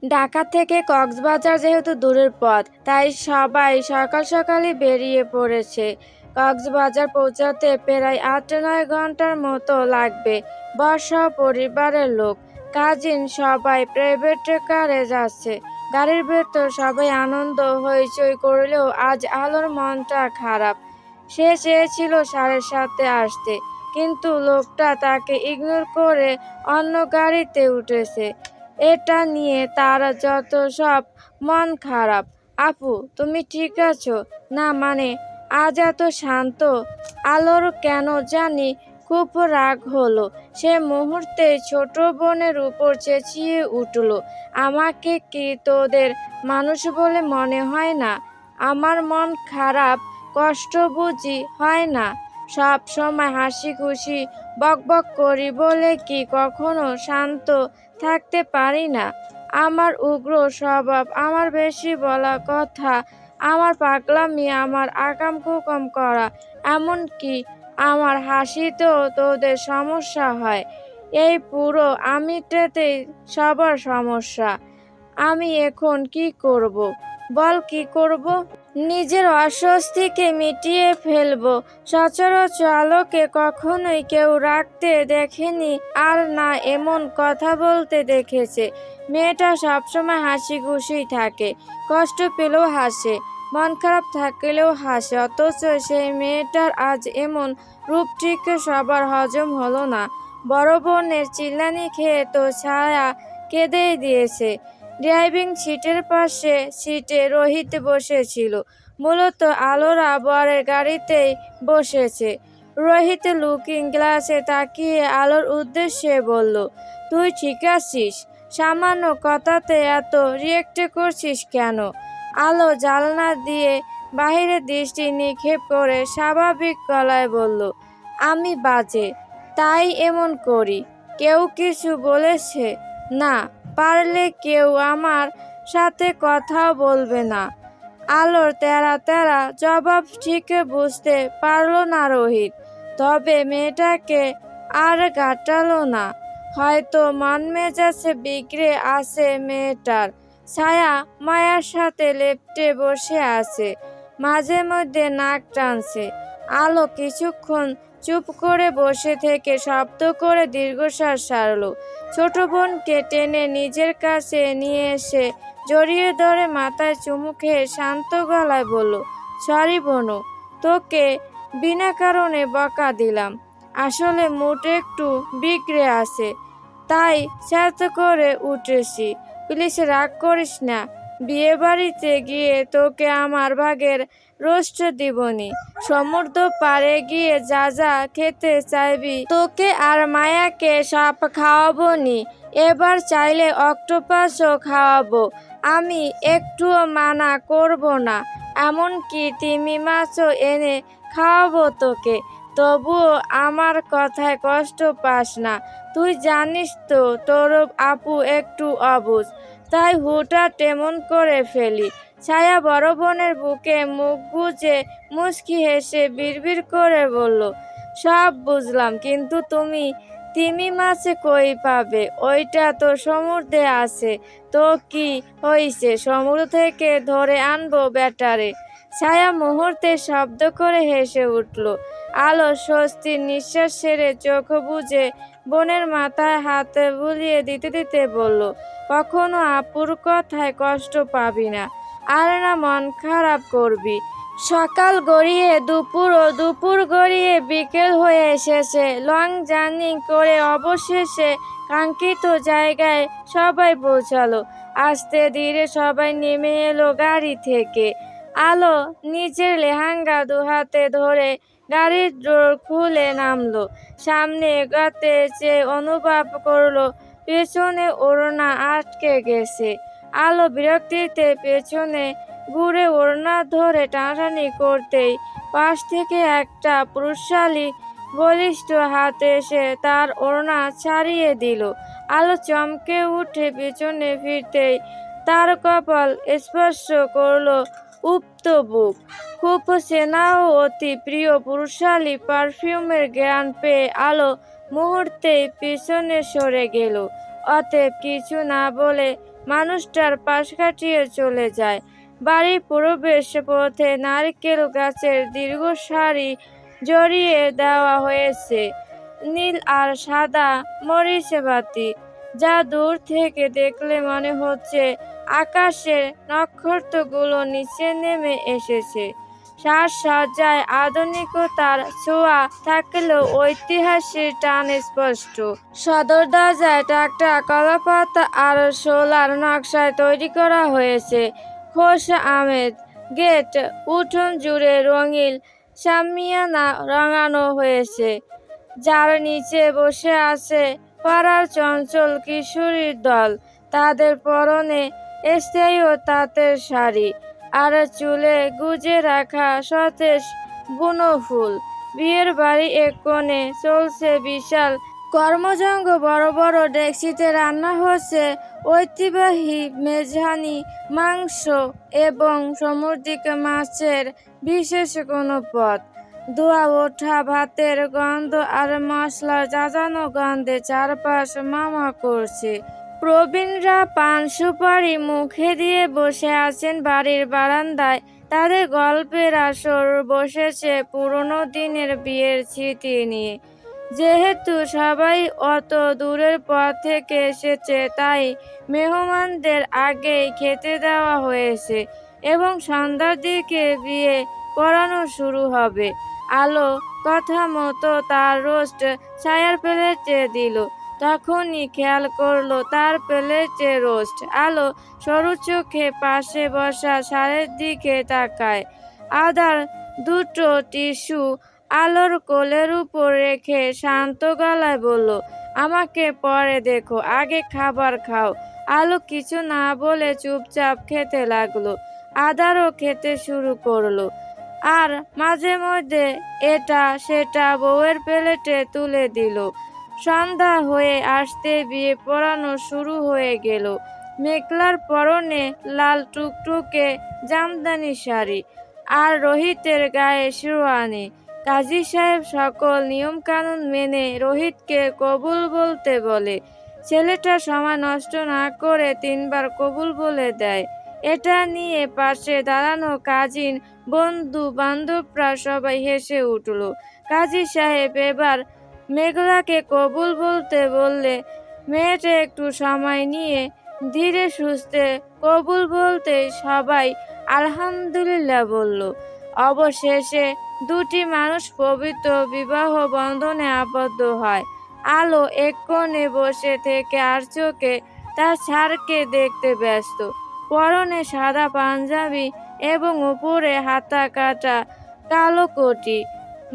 ঢাকা থেকে কক্সবাজার যেহেতু দূরের পথ, তাই সবাই সকাল সকালই বেরিয়ে পড়েছে। কক্সবাজার পৌঁছাতে প্রায় ৮-৯ ঘন্টার মতো লাগবে। বর্ষা পরিবারের লোক, কাজিন সবাই প্রাইভেট কারে যাচ্ছে। গাড়ির ভেতর সবাই আনন্দ হইচই করলেও আজ আলোর মনটা খারাপ। সে চেয়েছিল 7:30 আসতে, কিন্তু লোকটা তাকে ইগনোর করে অন্য গাড়িতে উঠেছে। এটা নিয়ে তার যত সব মন খারাপ। আপু, তুমি ঠিক আছো? না মানে, আজ এত শান্ত। আলোর কেন জানি খুব রাগ হলো। সে মুহূর্তে ছোট বোনের উপর চেঁচিয়ে উঠল, আমাকে কি তোদের মানুষ বলে মনে হয় না? আমার মন খারাপ কষ্ট বুঝি হয় না? সব সময় হাসি খুশি বকবক করি বলে কি কখনো শান্ত থাকতে পারি না? আমার উগ্র স্বভাব, আমার বেশি বলা কথা, আমার পাগলামি, আমার আকাম কুকাম করা, এমনকি আমার হাসিতেও তোদের সমস্যা হয়। এই পুরো আমিটাতেই সবার সমস্যা। আমি এখন কি করব? বল কি করব? নিজের অস্বস্তিকে মিটিয়ে ফেলবো। সচরাচর আলোকে কখনোই কেউ রাগতে দেখেনি, আর না এমন কথা বলতে দেখেছে। মেয়েটা সবসময় হাসি খুশিই থাকে, কষ্ট পেলেও হাসে, মন খারাপ থাকলেও হাসে। অথচ সেই মেয়েটার আজ এমন রূপটিকে সবার হজম হলো না। বড় বোনের চিল্লানি খেয়ে তো ছায়া কেঁদেই দিয়েছে। ড্রাইভিং সিটের পাশে সিটে রোহিত বসেছিল। মূলত আলোরা বরের গাড়িতেই বসেছে। রোহিত লুকিং গ্লাসে তাকিয়ে আলোর উদ্দেশ্যে বলল, তুই ঠিক আছিস? সামান্য কথাতে এত রিয়েক্ট করছিস কেন? আলো জানলা দিয়ে বাহিরে দৃষ্টি নিক্ষেপ করে স্বাভাবিক গলায় বলল, আমি বাজে, তাই এমন করি। কেউ কিছু বলেছে? না, পারলে কেউ আমার সাথে কথাও বলবে না। আলোর তেরা তেরা জবাব ঠিক বুঝতে পারল না রোহিত। তবে মেয়েটাকে আর গাটালো না। হয়তো মন মেজাজে বিগড়ে আছে মেয়েটার। ছায়া মায়ার সাথে লেপ্টে বসে আছে, মাঝে মধ্যে নাক টানছে। আলো কিছুক্ষণ চুপ করে বসে থেকে শব্দ করে দীর্ঘশ্বাস ছাড়ল। ছোট বোনকে টেনে নিজের কাছে নিয়ে এসে জড়িয়ে ধরে মাথায় চুমু খেয়ে শান্ত গলায় বলল, সরি বোনু, তোকে বিনা কারণে বকা দিলাম। আসলে মুড একটু বিগড়ে আছে, তাই স্যাত করে উঠেছি। প্লিজ রাগ করিস না। বিয়ে বাড়িতে গিয়ে তোকে আমার ভাগের রোস্ট দিবনি। সমুদ্র পাড়ে গিয়ে যা যা খেতে চাইবি তোকে আর মায়াকে সব খাওয়াবনি। এবার চাইলে অক্টোপাসও খাওয়াবো। আমি একটুও মানা করব না। এমনকি তিমি মাছও এনে খাওয়াবো তোকে। তবুও আমার কথায় কষ্ট পাস না। তুই জানিস তো তোর আপু একটু অবুঝ, তাই হুটহাট এমন করে ফেলি। ছায়া বড় বোনের বুকে মুখ গুজে মুচকি হেসে বিড়বিড় করে বলল, সব বুঝলাম, কিন্তু তুমি তিমি মাছ কই পাবে? ওইটা তো সমুদ্রে আছে। তো কি হইছে, সমুদ্র থেকে ধরে আনবো বেটারে। ছায়া মুহূর্তে শব্দ করে হেসে উঠল। আলো স্বস্তির নিঃশ্বাস ছেড়ে চোখ বুজে বোনের মাথায় হাত বুলিয়ে দিতে দিতে বলল, কখনো আপুর কথায় কষ্ট পাবি না, আর না মন খারাপ করবি। সকাল গড়িয়ে দুপুর ও দুপুর গড়িয়ে বিকেল হয়ে এসেছে। লং জার্নি করে অবশেষে কাঙ্ক্ষিত জায়গায় সবাই পৌঁছালো। আস্তে ধীরে সবাই নেমে এলো গাড়ি থেকে। আলো নিজের লেহেঙ্গা দুহাতে ধরে গাড়ির ডোর খুলে নামলো। সামনে এগাতে চেয়ে অনুভব করলো পেছনে ওড়না আটকে গেছে। আলো বিরক্তিতে পেছনে ঘুরে ওড়না ধরে টানাটানি করতেই পাশ থেকে একটা পুরুষশালী বলিষ্ঠ হাত এসে তার ওড়না ছাড়িয়ে দিল। আলো চমকে উঠে পেছনে ফিরতেই তার কপাল স্পর্শ করলো উপ্ত বুক। খুব চেনা ও অতি প্রিয় পুরুষশালী পারফিউমের ঘ্রাণ পেয়ে আলো মুহূর্তেই পিছনে সরে গেল। অতএব কিছু না বলে মানুষটার পাশ কাটিয়ে চলে যায়। বাড়ির প্রবেশ পথে নারকেল গাছের দীর্ঘ সারি জড়িয়ে দেওয়া হয়েছে নীল আর সাদা মরিচে বাতি, যা দূর থেকে দেখলে মনে হচ্ছে আকাশের নক্ষত্রগুলো নিচে নেমে এসেছে। সাজসজ্জায় আধুনিকতার ছোঁয়া থাকলেও ঐতিহাসিক টান স্পষ্ট। সদর দরজায় টাকটা কলাপাতা আর শোলার নকশায় তৈরি করা হয়েছে খোশ আহমেদ গেট। উঠোন জুড়ে রঙিন শামিয়ানা রঙানো হয়েছে, যার নিচে বসে আছে পাড়ার চঞ্চল কিশোরীর দল। তাদের পরনে স্থায়ী ও তাঁতের শাড়ি, আর চুলে গুজে রাখা সতেজ বুনো ফুল। বিয়ের বাড়ি এক কোণে চলছে বিশাল কর্মযজ্ঞ। বড় বড় ডেকচিতে রান্না হচ্ছে ঐতিহ্যবাহী মেজহানি মাংস এবং সামুদ্রিক মাছের বিশেষ কোনো পদ। ধোয়া ওঠা ভাতের গন্ধ আর মশলার জাজানো গন্ধে চারপাশ মামা করছে। প্রবীণরা পান সুপারি মুখে দিয়ে বসে আছেন বাড়ির বারান্দায়। তাদের গল্পের আসর বসেছে পুরনো দিনের বিয়ের স্মৃতি নিয়ে। যেহেতু সবাই অত দূরের পথ থেকে এসেছে, তাই মেহমানদের আগেই খেতে দেওয়া হয়েছে এবং সন্ধ্যার দিকে বিয়ে পড়ানো শুরু হবে। আলো কথা মতো তার রোস্ট ছায়ার প্লেটে দিল। তখনই খেয়াল করলো তার প্লেটে রোস্ট। আলো সরু চোখে পাশে বসা ষাঁড়ের দিকে তাকায়। আদার দুটো টিস্যু আলোর কোলের উপর রেখে শান্ত গলায় বলল, আমাকে পরে দেখো, আগে খাবার খাও। আলো কিছু না বলে চুপচাপ খেতে লাগলো। আদারও খেতে শুরু করলো, আর মাঝে মধ্যে এটা সেটা বউয়ের প্লেটে তুলে দিল। সন্ধ্যা হয়ে আসতে বিয়ে পড়ানো শুরু হয়ে গেল। মেঘলার পরনে লাল টুকটুকে জামদানি শাড়ি আর রোহিতের গায়ে শেরওয়ানি। কাজী সাহেব সকল নিয়মকানুন মেনে রোহিতকে কবুল বলতে বলে। ছেলেটা সময় নষ্ট না করে 3বার কবুল বলে দেয়। এটা নিয়ে পাশে দাঁড়ানো কাজিন বন্ধু বান্ধবরা সবাই হেসে উঠল। কাজী সাহেব এবার মেঘলাকে কবুল বলতে বললে মেয়েটা একটু সময় নিয়ে ধীরে সুস্থে কবুল বলতে সবাই আলহামদুলিল্লাহ বলল। অবশেষে দুটি মানুষ পবিত্র বিবাহ বন্ধনে আবদ্ধ হয়। আলো এক কোণে বসে থেকে আর চোখে তার ছাড়কে দেখতে ব্যস্ত। পরনে সাদা পাঞ্জাবি এবং উপরে হাতা কাটা কালো কোটি।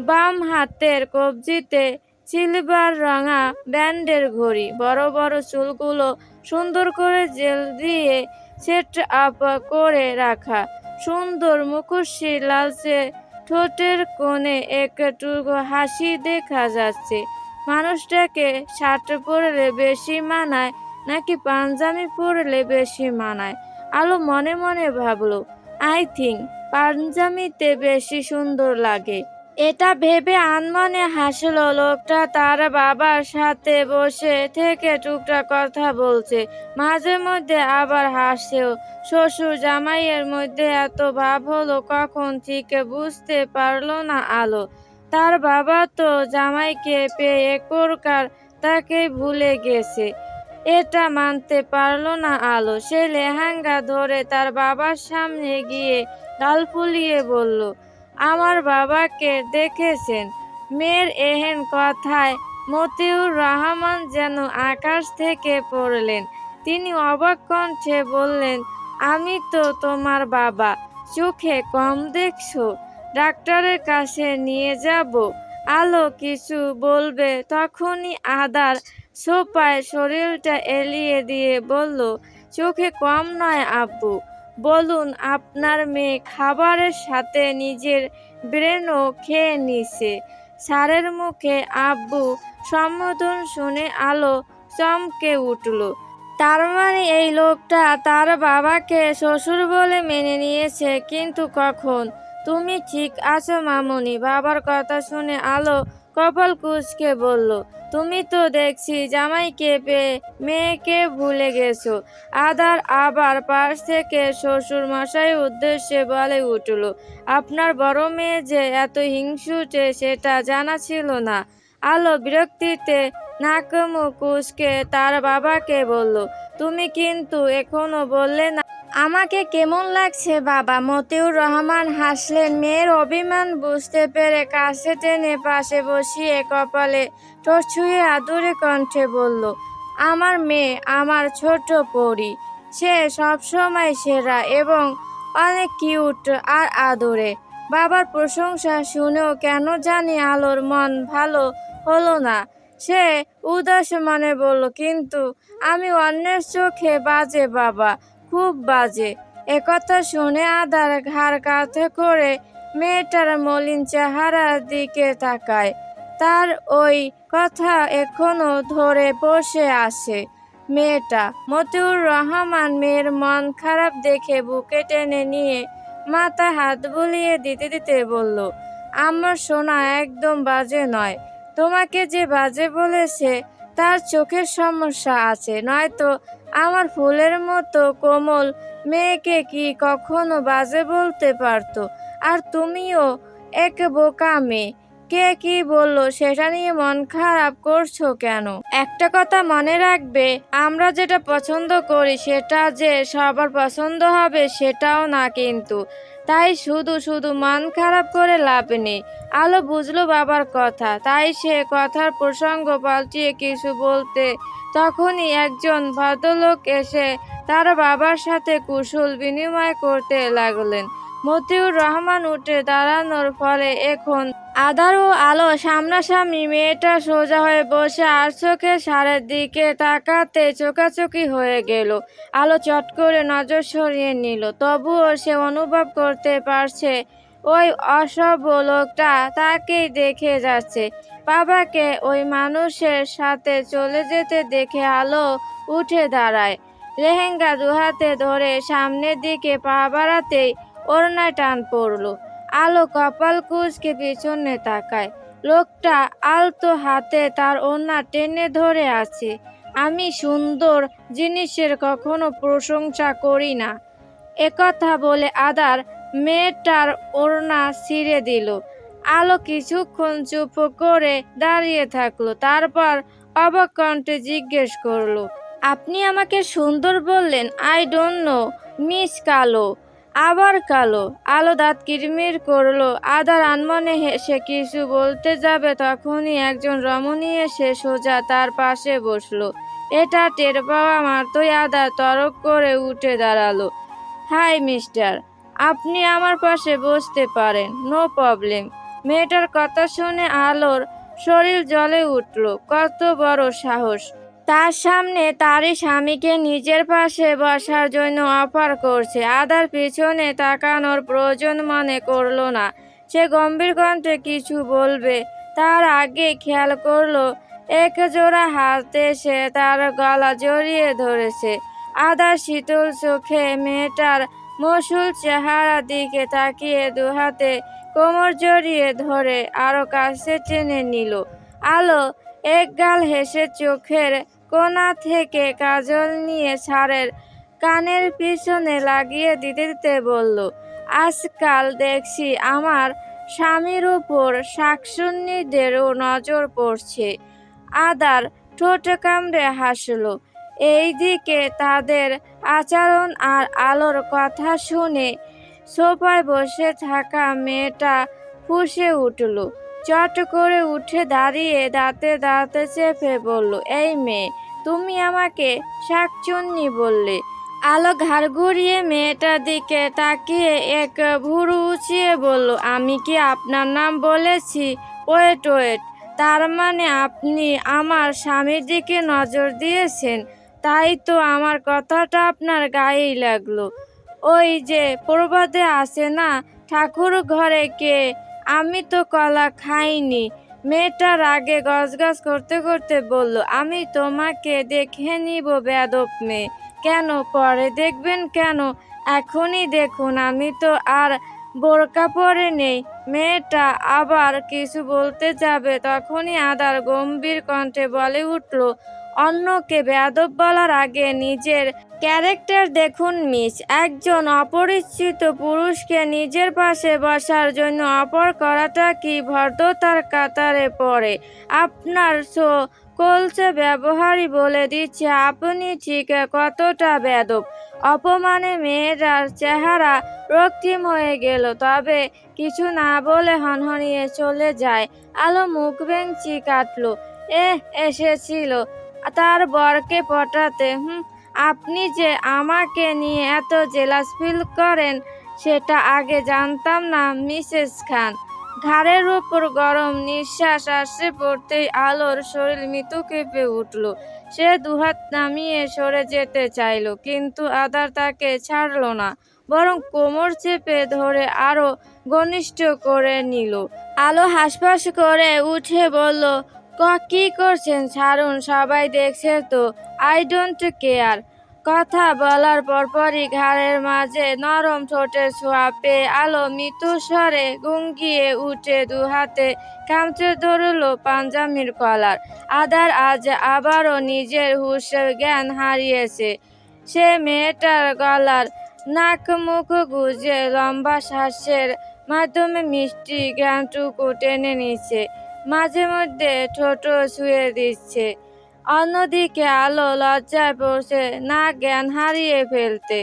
বাম হাতের কবজিতে সিলভার রঙা ব্যান্ডের ঘড়ি। বড় বড় চুলগুলো সুন্দর করে জেল দিয়ে সেট আপ করে রাখা। সুন্দর মুখশ্রী, লালচে ঠোঁটের কোণে একটুকু হাসি দেখা যাচ্ছে। মানুষটাকে শার্ট পরলে বেশি মানায় নাকি পাঞ্জাবি পরলে বেশি মানায়? আলো মনে মনে ভাবলো, আই থিঙ্ক পাঞ্জাবিতে বেশি সুন্দর লাগে। এটা ভেবে আনমনে হাসলো। লোকটা তার বাবার সাথে বসে থেকে টুকটাক কথা বলছে, মাঝে মধ্যে আবার হাসছেও। শ্বশুর জামাইয়ের মধ্যে এত ভাব হলো কখন ঠিক বুঝতে পারলো না আলো। তার বাবা তো জামাইকে পেয়ে এক প্রকার তাকে ভুলে গেছে, এটা মানতে পারলো না আলো। সে লেহেঙ্গা ধরে তার বাবার সামনে গিয়ে গাল ফুলিয়ে বলল, আমার বাবাকে দেখেছেন? মেয়ের এহেন কথায় মতিউর রহমান যেন আকাশ থেকে পড়লেন। তিনি অবাক কণ্ঠে বললেন, আমি তো তোমার বাবা, চোখে কম দেখছো? ডাক্তারের কাছে নিয়ে যাব? আলো কিছু বলবে তখনই আদার সোফায় শরীরটা এলিয়ে দিয়ে বলল, চোখে কম নয় আব্বু, বলুন আপনার মেয়ে খাবারের সাথে নিজের ব্রেনও খেয়ে নিছে। স্যারের মুখে আব্বু সম্বোধন শুনে আলো চমকে উঠল। তার মানে এই লোকটা তার বাবাকে শ্বশুর বলে মেনে নিয়েছে, কিন্তু কখন? তুমি ঠিক আছো মামুনি? বাবার কথা শুনে আলো কপাল কুঁচকে বলল, তুমি তো দেখছি জামাইকে পেয়ে মেয়েকে ভুলে গেছো। আদার আবার পাশ থেকে শ্বশুর মশাই উদ্দেশ্যে বলে উঠল, আপনার বড় মেয়ে যে এত হিংসুটে সেটা জানা ছিল না। আলো বিরক্তিতে নাক মুখ কুঁচকে তার বাবাকে বলল, তুমি কিন্তু এখনো বললে না আমাকে কেমন লাগছে বাবা। মতিউর রহমান হাসলেন। মেয়ের অভিমান বুঝতে পেরে কাছে টেনে পাশে বসিয়ে কপালে ঠোঁট ছুঁয়ে আদুরে কণ্ঠে বলল, আমার মেয়ে আমার ছোট পরী, সে সবসময় সেরা এবং অনেক কিউট আর আদরে। বাবার প্রশংসা শুনেও কেন জানি আলোর মন ভালো হলো না। সে উদাস মনে বলল, কিন্তু আমি অন্যের চোখে বাজে বাবা, খুব বাজে। একথা শুনে আদার ঘাড় কাঁধে করে মেয়েটার মলিন চেহারার দিকে তাকায়। তার ওই কথা এখনো ধরে বসে আছে মেয়েটা। মতিউর রহমান মেয়ের মন খারাপ দেখে বুকে টেনে নিয়ে মাথায় হাত বুলিয়ে দিতে দিতে বলল, আমার সোনা একদম বাজে নয়। তোমাকে যে বাজে বলেছে তার চোখের সমস্যা আছে, নয়তো আমার ফুলের মতো কোমল মেয়েকে কি কখনো বাজে বলতে পারতো? আর তুমিও এক বোকা মেয়ে। কে কি বললো সেটা নিয়ে মন খারাপ করছো কেন? একটা কথা মনে রাখবে, আমরা যেটা পছন্দ করি সেটা যে সবার পছন্দ হবে সেটাও না কিন্তু। তাই শুধু শুধু মন খারাপ করে লাভ নেই। আলো বুঝলো বাবার কথা, তাই সে কথার প্রসঙ্গ পাল্টিয়ে কিছু বলতে তখনই একজন ভদ্রলোক এসে তার বাবার সাথে কুশল বিনিময় করতে লাগলেন। মতিউর রহমান উঠে দাঁড়ানোর ফলে এখন আদার ও আলো সামনাসামনি। মেয়েটা সোজা হয়ে বসে আর চোখে সারের দিকে তাকাতে চোখাচোখি হয়ে গেল। আলো চট করে নজর সরিয়ে নিল, তবুও সে অনুভব করতে পারছে ওই অসভ্য লোকটা তাকেই দেখে যাচ্ছে। বাবাকে ওই মানুষের সাথে চলে যেতে দেখে আলো উঠে দাঁড়ায়। লেহেঙ্গা দুহাতে ধরে সামনের দিকে পা বাড়াতেই ওড়নায় টান পড়ল। আলো কপাল কুঁচকে পিছনে তাকায়। লোকটা আলতো হাতে তার ওড়না টেনে ধরে আছে। আমি সুন্দর জিনিসের কখনো প্রশংসা করি না। একথা বলে আদার মেয়েটার ওড়না ছিঁড়ে দিল। আলো কিছুক্ষণ চুপ করে দাঁড়িয়ে থাকলো, তারপর অবাক কণ্ঠে জিজ্ঞেস করলো, আপনি আমাকে সুন্দর বললেন? আই ডোন্ট নো মিস কালো। আবার কালো? আলো দাঁত কিরমির করলো। আদার আনমনে হেসে কিছু বলতে যাবে তখনই একজন রমণী এসে সোজা তার পাশে বসলো। এটা টের পাওয়া মাত্রই আদা তরক করে উঠে দাঁড়ালো। হাই মিস্টার, আপনি আমার পাশে বসতে পারেন, নো প্রবলেম। মেয়েটার কথা শুনে আলোর শরীর জ্বলে উঠল। কত বড় সাহস! তার সামনে তারই স্বামীকে নিজের পাশে বসার জন্য অফার করছে। আদার পিছনে তাকানোর প্রয়োজন মনে করলো না। সে গম্ভীর কণ্ঠে কিছু বলবে তার আগে খেয়াল করলো এক জোড়া হাত এসে তার গলা জড়িয়ে ধরেছে। আদার শীতল চোখে মেয়েটার মসুল চেহারা দিকে তাকিয়ে দুহাতে কোমর জড়িয়ে ধরে আরো কাছে টেনে নিল। আলো এক গাল হেসে চোখের কোণা থেকে কাজল নিয়ে ছাড়ের কানের পিছনে লাগিয়ে দিতে দিতে বলল, আজকাল দেখছি আমার স্বামীর উপর শাকসুন্নিদেরও নজর পড়ছে। আদার ঠোঁট কামড়ে হাসলো। এইদিকে তাদের আচরণ আর আলোর কথা শুনে সোফায় বসে থাকা মেয়েটা ফুঁসে উঠল। চট করে উঠে দাঁড়িয়ে দাঁতে দাঁতে চেপে বলল, এই মেয়ে, তুমি আমাকে শাকচুন্নি বললে? আলো ঘাড় ঘুরিয়ে মেয়েটার দিকে তাকিয়ে এক ভুরু উঁচিয়ে বলল, আমি কি আপনার নাম বলেছি? ওয়েট ওয়েট, তার মানে আপনি আমার স্বামীর দিকে নজর দিয়েছেন? তাই তো আমার কথাটা আপনার গায়েই লাগলো। ওই যে প্রবাদে আছে না, ঠাকুর ঘরে কে? আমি তো কলা খাইনি। মেয়েটা রাগে গজগজ করতে করতে বলল, আমি তোমাকে দেখে নিব বেয়াদব মেয়ে। কেন পরে দেখবেন কেন? এখনই দেখুন, আমি তো আর বোরকা পরে নেই। মেয়েটা আবার কিছু বলতে যাবে তখনই আদার গম্ভীর কণ্ঠে বলে উঠল, অন্যকে বেয়াদব বলার আগে নিজের ক্যারেক্টার দেখুন মিস। একজন অপরিচিত পুরুষকে নিজের পাশে বসার জন্য অফার করাটা কি ভদ্রতার কাতারে পড়ে? আপনার কলসে ব্যবহারই বলে দিচ্ছে আপনি ঠিক কতটা বেয়াদব। অপমানে মেয়েটার চেহারা রক্তিম হয়ে গেল, তবে কিছু না বলে হনহনিয়ে চলে যায়। আলো মুখ ভেঙচি কাটলো। এসেছিল তার বরকে পটাতে। আপনি যে আমাকে নিয়ে এত জেলাস ফিল করেন সেটা আগে জানতাম না মিসেস খান। ঘাড়ের উপর গরম নিঃশ্বাস আসতে পড়তেই আলোর শরীর মৃদু কেঁপে উঠল। সে দুহাত নামিয়ে সরে যেতে চাইল, কিন্তু আদার তাকে ছাড়ল না, বরং কোমর চেপে ধরে আরো ঘনিষ্ঠ করে নিল। আলো হাসফাস করে উঠে বলল, কি করছেন? ছাড়ুন, সবাই দেখছে তো। I don't care. কথা বলার পরপরই ঘাড়ের মাঝে নরম ঠোঁটের ছোঁয়া পেয়ে আলো মৃদু স্বরে গুঙ্গিয়ে উঠে দু হাতে খামচে ধরল পাঞ্জাবির কলার। আদার আজ আবারও নিজের হুঁশের জ্ঞান হারিয়েছে। সে মেয়েটার গলার নাক মুখ গুজে লম্বা শ্বাসের মাধ্যমে মিষ্টি জ্ঞানটুকু টেনে নিচ্ছে, মাঝে মধ্যে ঠোঁটও ছুঁয়ে দিচ্ছে। অন্যদিকে আলো লজ্জায় পড়ছে না জ্ঞান হারিয়ে ফেলতে।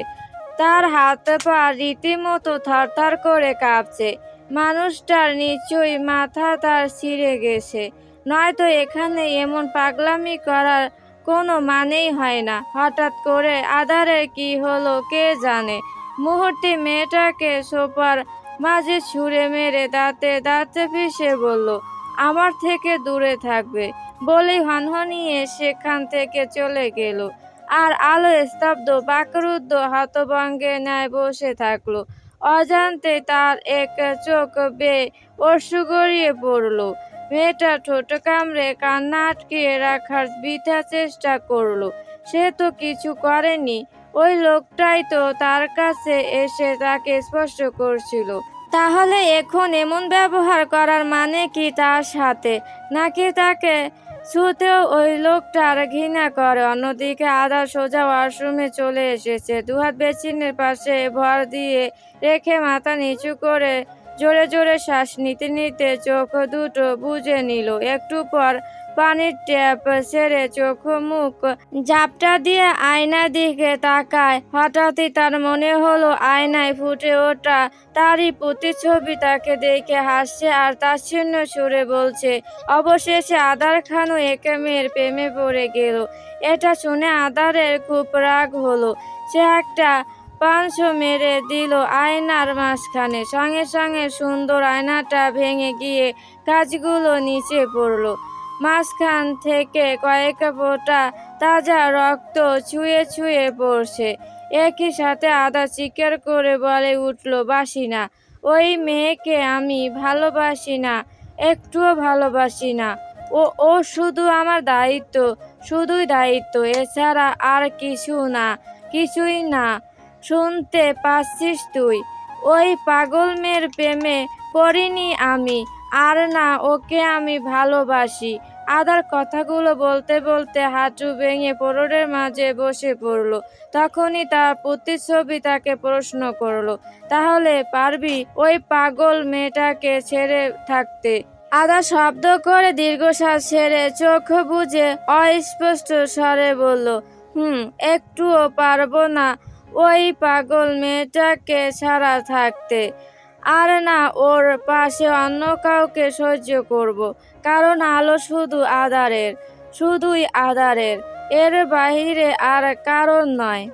তার হাত পা রীতিমতো থরথর করে কাঁপছে। মানুষটার নিশ্চয়ই মাথা তার ছিঁড়ে গেছে, নয়তো এখানে এমন পাগলামি করার কোনো মানেই হয় না। হঠাৎ করে আধারের কি হলো কে জানে। মুহূর্তে মেয়েটাকে সোফার মাঝে ছুঁড়ে মেরে দাঁতে দাঁতে পিষে বলল, আমার থেকে দূরে থাকবে, বলেই হনহনিয়ে সেখান থেকে চলে গেল। আর আলো স্তব্ধ, বাকরুদ্ধ, হতভম্বের ন্যায় বসে থাকলো। অজান্তে তার এক চোখ বেয়ে অশ্রু গড়িয়ে পড়ল। মেয়েটা ঠোঁট কামড়ে কান্না আটকিয়ে রাখার বৃথা চেষ্টা করলো। সে তো কিছু করেনি, ওই লোকটাই তো তার কাছে এসে তাকে স্পর্শ করছিল। তাহলে এখন এমন ব্যবহার করার মানে কি তার সাথে? নাকি তাকে ছুঁতেও ওই লোকটার ঘৃণা করে? অন্যদিকে আদা সোজা ওয়াশরুমে চলে এসেছে। দুহাত বেসিনের পাশে ভর দিয়ে রেখে মাথা নিচু করে জোরে জোরে শ্বাস নিতে নিতে চোখ দুটো বুজে নিল। একটু পর পানির ট্যাপ ছেড়ে চোখ মুখ ঝাপটা দিয়ে আয়নার দিকে তাকায়। হঠাৎই তার মনে হলো আয়নায় ফুটে ওঠা তারই প্রতিচ্ছবি তাকে দেখে হাসছে আর তাচ্ছিন্ন সুরে বলছে। অবশেষে আদার খানও একে মেয়ের প্রেমে পড়ে গেল। এটা শুনে আদারের খুব রাগ হলো। সে একটা পাঁচ মেরে দিল আয়নার মাঝখানে। সঙ্গে সঙ্গে সুন্দর আয়নাটা ভেঙে গিয়ে কাঁচগুলো নিচে পড়ল। মাঝখান থেকে কয়েক ফোঁটা তাজা রক্ত ছুঁয়ে ছুঁয়ে পড়ছে। একই সাথে আদা চিৎকার করে বলে উঠল, বাসি না, ওই মেয়েকে আমি ভালোবাসি না, একটুও ভালোবাসি না। ও ও শুধু আমার দায়িত্ব, শুধুই দায়িত্ব, এছাড়া আর কিছু না, কিছুই না। শুনতে পাচ্ছিস তুই? ওই পাগল মেয়ের প্রেমে পড়িনি আমি, আর না ওকে আমি ভালোবাসি। আদার কথাগুলো বলতে বলতে হাঁটু ভেঙে ফ্লোরের মাঝে বসে পড়ল। তখনই তার প্রতিচ্ছবি তাকে প্রশ্ন করলো, তাহলে পারবি ওই পাগল মেয়েটাকে ছেড়ে থাকতে? আদা শব্দ করে দীর্ঘশ্বাস ছেড়ে চোখ বুজে অস্পষ্ট স্বরে বলল, একটুও পারবো না ওই পাগল মেয়েটাকে ছাড়া থাকতে। আর না ওর পাশে অন্য কাউকে সহ্য করব, কারণ আলো শুধু আদারের, শুধুই আদারের, এর বাহিরে আর কারণ নয়।